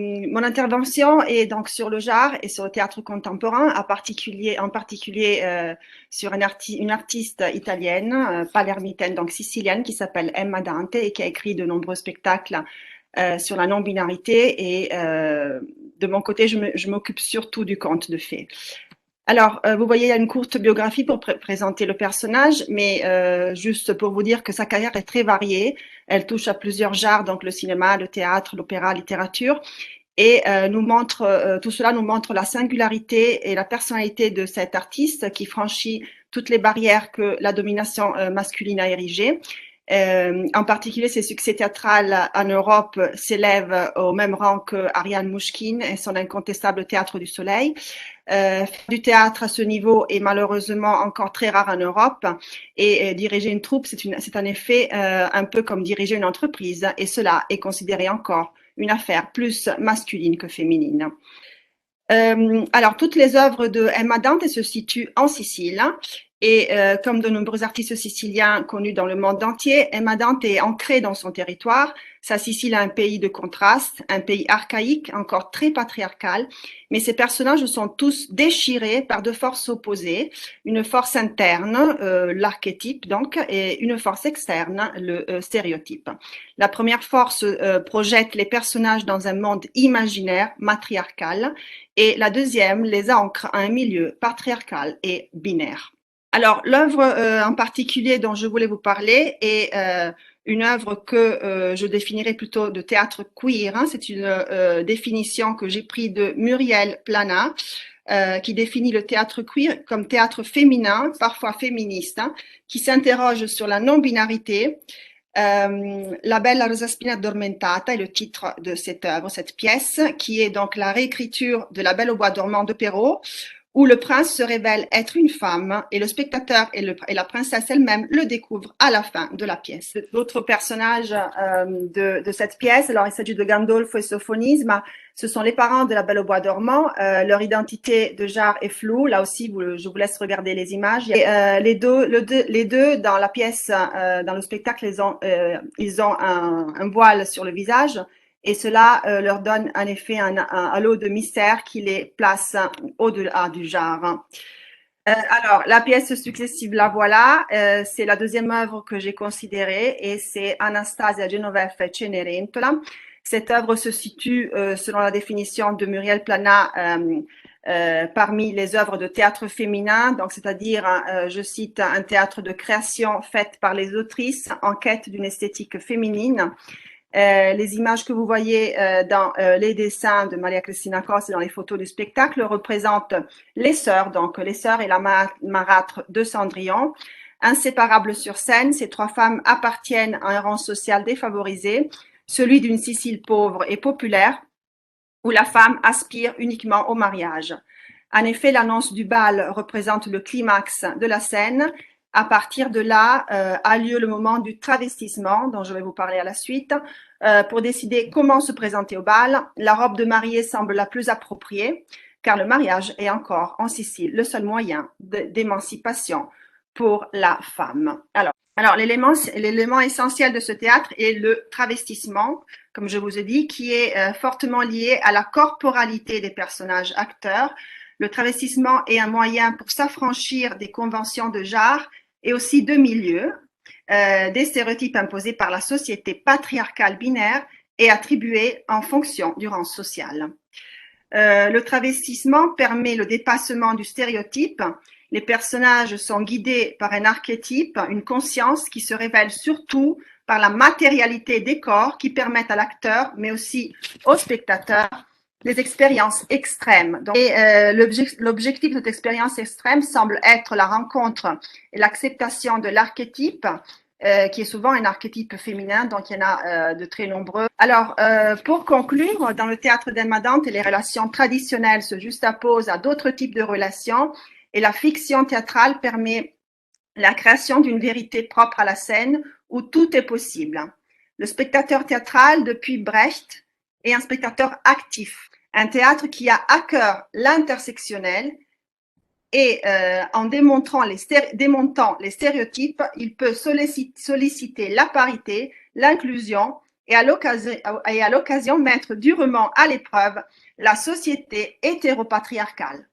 Mon intervention est donc sur le genre et sur le théâtre contemporain, en particulier sur une artiste italienne, palermitaine, donc sicilienne, qui s'appelle Emma Dante et qui a écrit de nombreux spectacles sur la non-binarité. Et de mon côté, je m'occupe surtout du conte de fées. Alors, vous voyez, il y a une courte biographie pour présenter le personnage, mais juste pour vous dire que sa carrière est très variée. Elle touche à plusieurs genres, donc le cinéma, le théâtre, l'opéra, la littérature. Et tout cela nous montre la singularité et la personnalité de cet artiste qui franchit toutes les barrières que la domination masculine a érigées. En particulier, ses succès théâtraux en Europe s'élèvent au même rang que Ariane Mouchkine et son incontestable Théâtre du Soleil. Du théâtre à ce niveau est malheureusement encore très rare en Europe et diriger une troupe, c'est en effet un peu comme diriger une entreprise et cela est considéré encore une affaire plus masculine que féminine. Alors, toutes les œuvres de Emma Dante se situent en Sicile et comme de nombreux artistes siciliens connus dans le monde entier, Emma Dante est ancrée dans son territoire. Sa Sicile est un pays de contraste, un pays archaïque, encore très patriarcal, mais ses personnages sont tous déchirés par deux forces opposées, une force interne, l'archétype donc, et une force externe, le stéréotype. La première force projette les personnages dans un monde imaginaire, matriarcal, et la deuxième les ancre à un milieu patriarcal et binaire. Alors, l'œuvre en particulier dont je voulais vous parler est une œuvre que je définirais plutôt de théâtre queer. Hein. C'est une définition que j'ai prise de Muriel Plana, qui définit le théâtre queer comme théâtre féminin, parfois féministe, hein, qui s'interroge sur la non-binarité. La Bella Rosaspina addormentata est le titre de cette œuvre, cette pièce, qui est donc la réécriture de La Belle au bois dormant de Perrault, où le prince se révèle être une femme et le spectateur et la princesse elle-même le découvrent à la fin de la pièce. L'autre personnage de cette pièce, alors il s'agit de Gandolfo et Sophonisme, ce sont les parents de la Belle au bois dormant. Leur identité de genre est floue. Là aussi, je vous laisse regarder les images. Et, les deux dans la pièce, dans le spectacle, ils ont un voile sur le visage. Et cela leur donne en effet un halo de mystère qui les place au-delà du genre. Alors, la pièce successive, la voilà, c'est la deuxième œuvre que j'ai considérée et c'est Anastasia Genoveffa e Cenerentola. Cette œuvre se situe, selon la définition de Muriel Plana, parmi les œuvres de théâtre féminin, donc c'est-à-dire, je cite, un théâtre de création faite par les autrices en quête d'une esthétique féminine. Les images que vous voyez dans les dessins de Maria Cristina Costa et dans les photos du spectacle représentent les sœurs, donc les sœurs et la marâtre de Cendrillon. Inséparables sur scène, ces trois femmes appartiennent à un rang social défavorisé, celui d'une Sicile pauvre et populaire, où la femme aspire uniquement au mariage. En effet, l'annonce du bal représente le climax de la scène. À partir de là, a lieu le moment du travestissement, dont je vais vous parler à la suite, pour décider comment se présenter au bal. La robe de mariée semble la plus appropriée, car le mariage est encore en Sicile le seul moyen d'émancipation pour la femme. Alors l'élément essentiel de ce théâtre est le travestissement, comme je vous ai dit, qui est fortement lié à la corporalité des personnages acteurs. Le travestissement est un moyen pour s'affranchir des conventions de genre et aussi de milieu, des stéréotypes imposés par la société patriarcale binaire et attribués en fonction du rang social. Le travestissement permet le dépassement du stéréotype. Les personnages sont guidés par un archétype, une conscience qui se révèle surtout par la matérialité des corps qui permettent à l'acteur, mais aussi au spectateur, des expériences extrêmes. L'objectif de cette expérience extrême semble être la rencontre et l'acceptation de l'archétype, qui est souvent un archétype féminin, donc il y en a de très nombreux. Alors, pour conclure, dans le théâtre d'Emma Dante, les relations traditionnelles se juxtaposent à d'autres types de relations et la fiction théâtrale permet la création d'une vérité propre à la scène où tout est possible. Le spectateur théâtral, depuis Brecht, est un spectateur actif, un théâtre qui a à cœur l'intersectionnel et en démontant les stéréotypes, il peut solliciter la parité, l'inclusion et à l'occasion mettre durement à l'épreuve la société hétéropatriarcale.